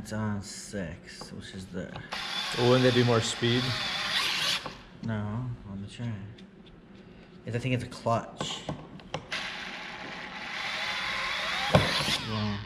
it's on 6, which is the... Well, wouldn't there be more speed? No, on the try. I think it's a clutch. Yeah.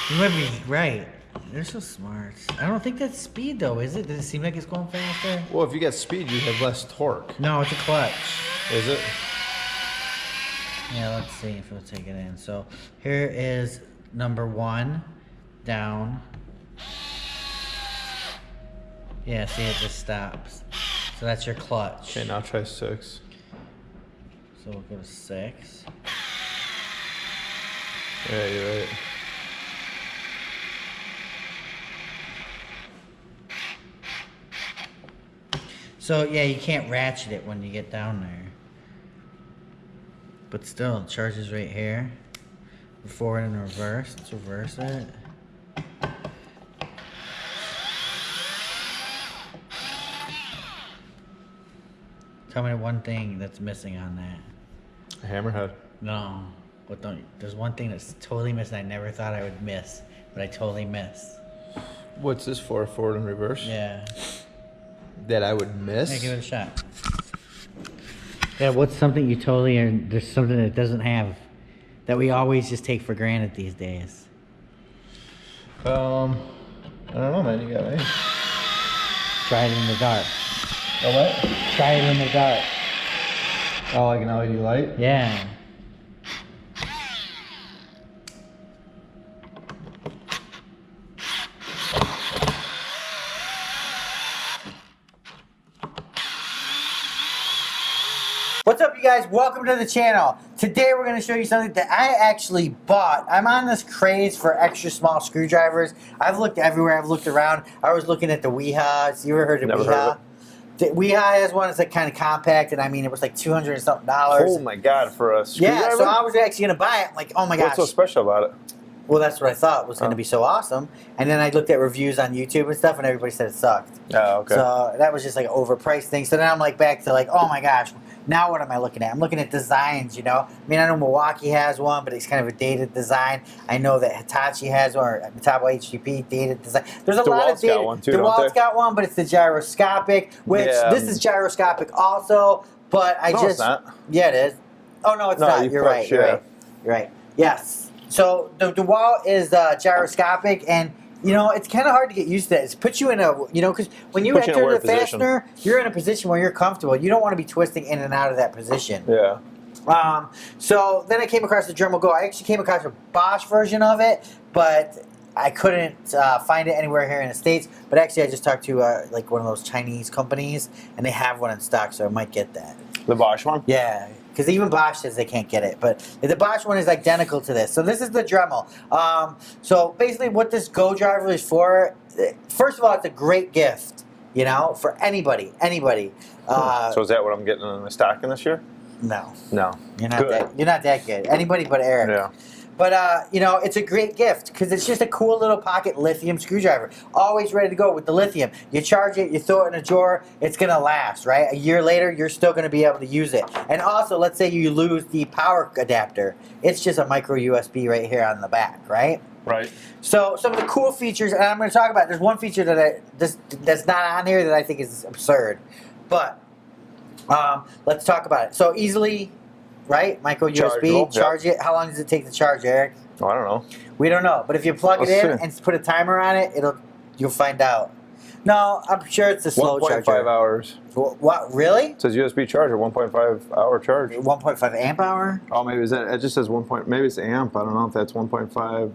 You might be right. They're so smart. I don't think that's speed though, is it? Does it seem like it's going faster? Well, if you get speed, you have less torque. No, it's a clutch. Is it? Yeah, let's see if it'll take it in. So here is number 1 down. Yeah, see, it just stops. So that's your clutch. Okay, now try 6. So we'll go to 6. Yeah, you're right. So yeah, you can't ratchet it when you get down there. But still, it charges right here. Forward and reverse. Let's reverse it. Tell me one thing that's missing on that. A hammerhead. No. But don't, there's one thing that's totally missing I never thought I would miss, but I totally missed. What's this for? Forward and reverse? Yeah. That I would miss? Yeah, give it a shot. Yeah, what's something you totally, or there's something that it doesn't have that we always just take for granted these days? I don't know, man. You got me. Try it in the dark. Oh, what? Try it in the dark. Oh, like an LED light? Yeah. What's up, you guys? Welcome to the channel. Today we're going to show you something that I actually bought. I'm on this craze for extra small screwdrivers. I've looked everywhere. I've looked around. I was looking at the Weehaws. You ever heard of Never Weehaw? heard of The Weehaw has one that's like kind of compact, and I mean it was like $200 and something. Oh my god, for a screwdriver? Yeah, so I was actually going to buy it. I'm like, oh my gosh. What's so special about it? Well, that's what I thought was going to be so awesome. And then I looked at reviews on YouTube and stuff, and everybody said it sucked. Oh, okay. So that was just like an overpriced thing. So then I'm like back to like, oh my gosh, now what am I looking at? I'm looking at designs, you know? I mean, I know Milwaukee has one, but it's kind of a dated design. I know that Hitachi has one, or Metabo HTP, dated design. There's a lot of dated. got one too, DeWalt's got one, but it's the gyroscopic, which this is gyroscopic also, but I just... it's not. Yeah, it is. Oh, no, it's not. You're right. You're right. You're right. Yes. So the DeWalt is gyroscopic, and you know it's kind of hard to get used to that. It puts you in a because when you enter the fastener, you're in a position where you're comfortable. You don't want to be twisting in and out of that position. Yeah. So then I came across the Dremel GO. I actually came across a BOSCH version of it, but I couldn't find it anywhere here in the States. But actually, I just talked to like one of those Chinese companies, and they have one in stock, so I might get that. The BOSCH one? Yeah. Because even BOSCH says they can't get it. But the BOSCH one is identical to this. So this is the Dremel. So basically what this GO driver is for, first of all, it's a great gift, you know, for anybody. So is that what I'm getting in my stocking this year? No. No. You're not that good. Anybody but Eric. Yeah. But, you know, it's a great gift because it's just a cool little pocket lithium screwdriver. Always ready to go with the lithium. You charge it, you throw it in a drawer, it's going to last, right? A year later, you're still going to be able to use it. And also, let's say you lose the power adapter. It's just a micro USB right here on the back, right? Right. So some of the cool features, and I'm going to talk about, there's one feature that that's not on here that I think is absurd. But let's talk about it. So easily... Right? Micro USB, charge it. How long does it take to charge, Eric? Oh, I don't know. We don't know. But if you plug it in and put a timer on it, you'll find out. No, I'm sure it's a slow charger. 1.5 hours. What? Really? It says USB charger, 1.5 hour charge. 1.5 amp hour? Oh, maybe it just says 1. Maybe it's amp. I don't know if that's 1.5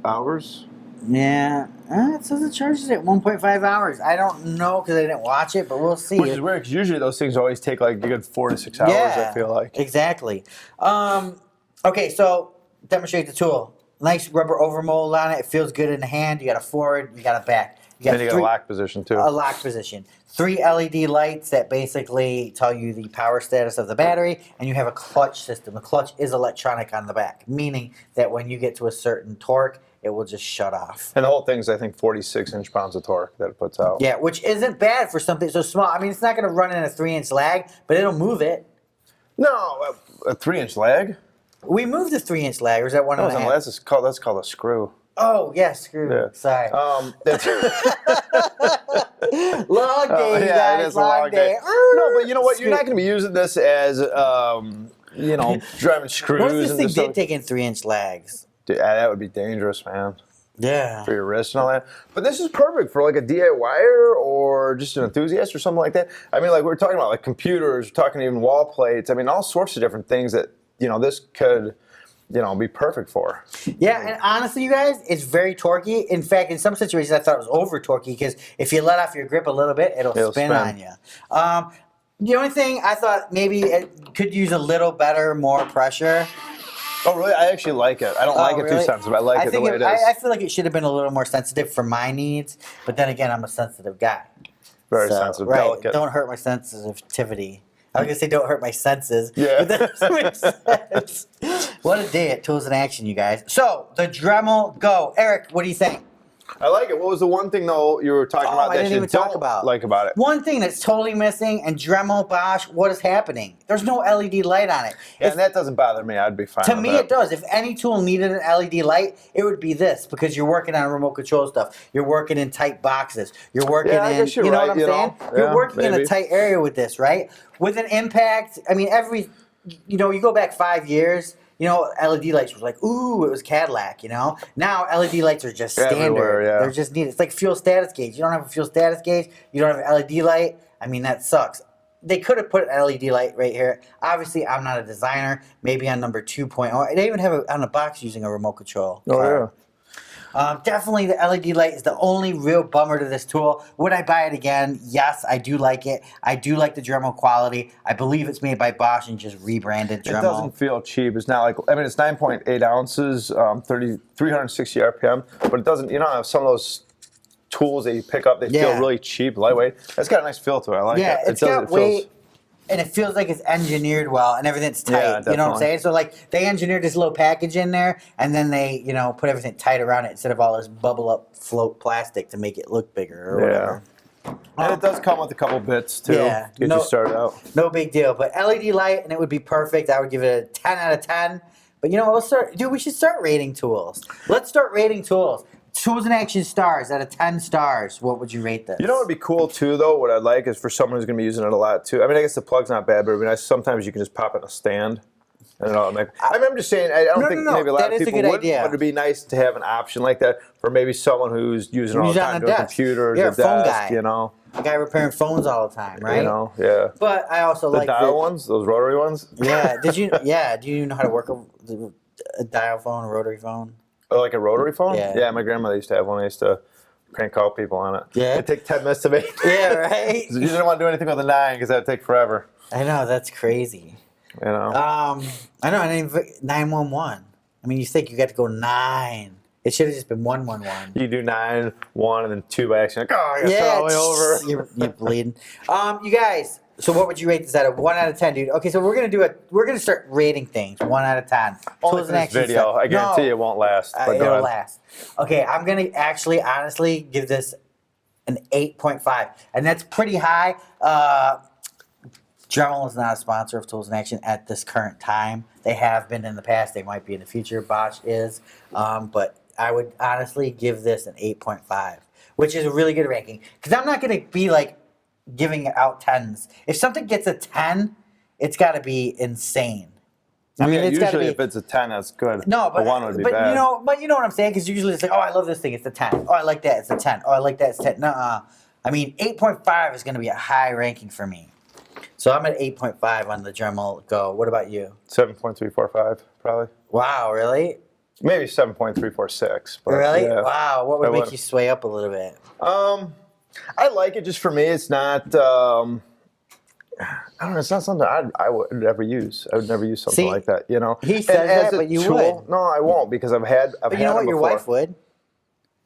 hours. Yeah. It says it charges at 1.5 hours. I don't know because I didn't watch it, but we'll see. Which is weird because usually those things always take like a good 4 to 6 hours, I feel like. Exactly. Okay, so demonstrate the tool. Nice rubber overmold on it. It feels good in the hand. You got a forward, you got a back. You got a lock position too. A lock position. 3 LED lights that basically tell you the power status of the battery, and you have a clutch system. The clutch is electronic on the back, meaning that when you get to a certain torque, it will just shut off. And the whole thing's, I think, 46 inch-pounds of torque that it puts out. Yeah, which isn't bad for something so small. I mean, it's not going to run in a 3-inch lag, but it'll move it. No, a 3-inch lag? We moved the 3-inch lag, or is that one and a half? That's called a screw. Oh, yes, screw. Yeah. Sorry. That's Long day, you yeah, guys. it is a long day. No, but you know what? You're not going to be using this as, driving screws. What if this and thing stuff. did take in 3-inch lags? Dude, that would be dangerous, man. Yeah. For your wrist and all that. But this is perfect for like a DIYer or just an enthusiast or something like that. I mean, like we were talking about like computers, we're talking even wall plates. I mean, all sorts of different things that, this could, be perfect for. Yeah, and honestly, you guys, it's very torquey. In fact, in some situations, I thought it was over torquey because if you let off your grip a little bit, it'll spin on you. The only thing I thought maybe it could use a little better, more pressure. Oh, really? I actually like it. I don't like it too sensitive. I like it the way it is. I feel like it should have been a little more sensitive for my needs, but then again, I'm a sensitive guy. Very sensitive, right, delicate. Don't hurt my sensitivity. I was going to say don't hurt my senses. Yeah. But that doesn't make sense. What a day at Tools in Action, you guys. So, the Dremel GO. Eric, what do you think? I like it. What was the one thing, though, you were talking about I that didn't you even talk don't about. like about it? One thing that's totally missing, and Dremel, Bosch, what is happening? There's no LED light on it. Yeah, and that doesn't bother me. I'd be fine To with me, that. it does. If any tool needed an LED light, it would be this because you're working on remote control stuff. You're working in tight boxes. You're working I in, guess you're you know right, what I'm you saying? know? You're Yeah, working in a maybe. tight area with this, right? With an impact, I mean, you go back 5 years, LED lights was like, ooh, it was Cadillac, Now LED lights are just standard. Everywhere, yeah. They're just needed. It's like fuel status gauge. You don't have a fuel status gauge. You don't have an LED light. I mean, that sucks. They could have put an LED light right here. Obviously, I'm not a designer. Maybe on number 2.0. They even have it on the box using a remote control. Oh, yeah. Definitely the LED light is the only real bummer to this tool. Would I buy it again? Yes, I do like it. I do like the Dremel quality. I believe it's made by Bosch and just rebranded Dremel. It doesn't feel cheap. It's not like, it's 9.8 ounces, 360 RPM, but it doesn't, have some of those tools that you pick up, they feel really cheap, lightweight. It's got a nice feel to it. I like it. Yeah, it's got weight. And it feels like it's engineered well, and everything's tight. Yeah, you know what I'm saying? So, like, they engineered this little package in there, and then they, put everything tight around it instead of all this bubble-up float plastic to make it look bigger or whatever. And it does come with a couple bits, too, to get you started out. No big deal. But LED light, and it would be perfect. I would give it a 10 out of 10. But, we should start rating tools. Let's start rating tools. Tools in Action stars out of 10 stars. What would you rate this? You know what would be cool too, though? What I'd like is for someone who's going to be using it a lot too. I mean, I guess the plug's not bad, but it'd be nice. Sometimes you can just pop it in a stand. I don't know. I'm just saying. I don't think maybe a lot of people would. But it'd be nice to have an option like that for maybe someone who's using it all the time, doing computers, a phone desk, guy. A guy repairing phones all the time, right? Yeah. But I also the like dial ones, those rotary ones. Yeah. Do you know how to work a dial phone, a rotary phone? Oh, like a rotary phone? Yeah. My grandmother used to have one. I used to crank call people on it. Yeah. It'd take 10 minutes to make. Yeah, right? You didn't want to do anything with a 9 because that'd take forever. I know, that's crazy. I know, and 911. I mean, you think you got to go 9. It should have just been 111. You do 9, 1, and then 2 by accident. Oh, I got all the way over. You're bleeding. You guys, so what would you rate this out of 1 out of 10, dude? Okay, so we're gonna start rating things 1 out of 10. Only for this video. I guarantee it won't last. But it'll last. Okay, I'm gonna actually, honestly, give this an 8.5, and that's pretty high. Dremel is not a sponsor of Tools in Action at this current time. They have been in the past. They might be in the future. Bosch is, but I would honestly give this an 8.5, which is a really good ranking because I'm not gonna be like giving out 10s. If something gets a 10, it's got to be insane. I mean, it's usually if it's a 10, that's good. No, but a 1 would be bad. You know what I'm saying? Because usually it's like, oh, I love this thing, it's a 10. Oh, I like that, it's a 10. Oh, I like that, it's a 10. Nuh-uh. I mean, 8.5 is going to be a high ranking for me. So I'm at 8.5 on the Dremel GO. What about you? 7.345, probably. Wow, really? Maybe 7.346. Really? Yeah. Wow. What would make you sway up a little bit? I like it just for me. It's not, I don't know, it's not something I would ever use. I would never use something like that, He says that, but you would. No, I won't because I've had But you know what? Your wife would.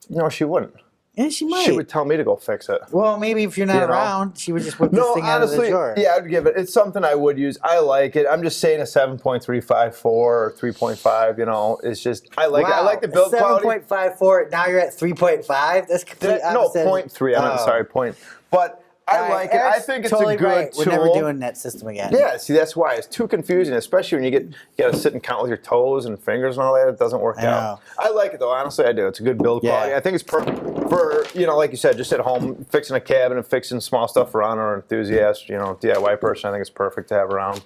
No, she wouldn't. Yeah, she might. She would tell me to go fix it. Well, maybe if you're not around, she would just whip this thing out of the drawer. Yeah, I would give it. It's something I would use. I like it. I'm just saying a 7.354 or 3.5. It's just I like it. I like the build quality. 7.54. Now you're at 3.5. That's complete opposite. No, 0.3. I'm sorry, point. But I like it. I think it's totally a good right. tool. We're never doing that system again. Yeah, see, that's why. It's too confusing, especially when you got to sit and count with your toes and fingers and all that. It doesn't work out. I like it, though. Honestly, I do. It's a good build quality. I think it's perfect for, like you said, just at home, fixing a cabin and fixing small stuff around, or enthusiast, DIY person. I think it's perfect to have around.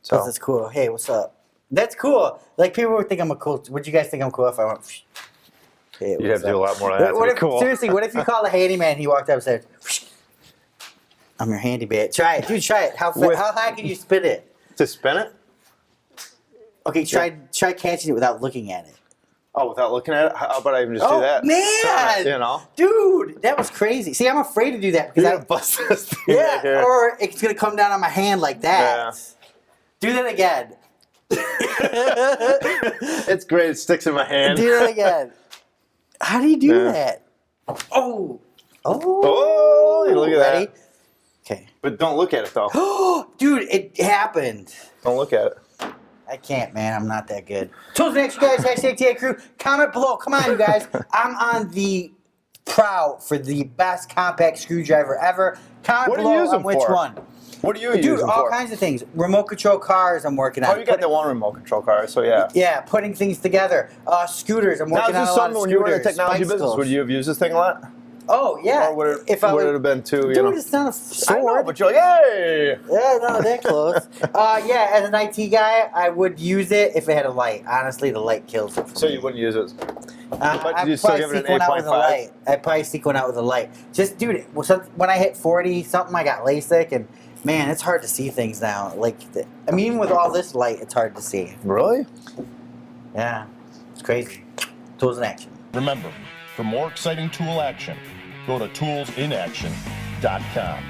So that's cool. Hey, what's up? That's cool. Like, people would think I'm a cool. Would you guys think I'm cool if I went? Hey, you'd have to do a lot more of that. What if, cool. Seriously, what if you call a handyman and he walked up and said, I'm your handyman. Try it. Dude, try it. How high can you spin it? To spin it? Okay, try catching it without looking at it. Oh, without looking at it? How about I even just do that? Man! Dude, that was crazy. See, I'm afraid to do that because I bust this thing right here. Or it's going to come down on my hand like that. Yeah. Do that again. It's great. It sticks in my hand. Do that again. How do you do that? Oh, look at that. Okay. But don't look at it, though. Dude, it happened. Don't look at it. I can't, man. I'm not that good. Tools and extra guys, hashtag TA Crew. Comment below. Come on, you guys. I'm on the prowl for the best compact screwdriver ever. Comment below on which one. What do you use? Dude, all kinds of things. Remote control cars I'm working on. Oh, you got that one remote control car, so yeah. Yeah, putting things together. Scooters. I'm working on a lot of scooters. When you were in the technology business, would you have used this thing a lot? Oh, yeah. Or would it have been too, Dude, it's not a sword. I know, but you're like, hey! Yeah, no, that close. Yeah, as an IT guy, I would use it if it had a light. Honestly, the light kills it for me. So you wouldn't use it? I'd probably seek one out with a light. I'd probably seek one out with a light. Just, dude, when I hit 40-something, I got LASIK, and, man, it's hard to see things now. Like, even with all this light, it's hard to see. Really? Yeah. It's crazy. Tools in action. Remember, for more exciting tool action, go to toolsinaction.com.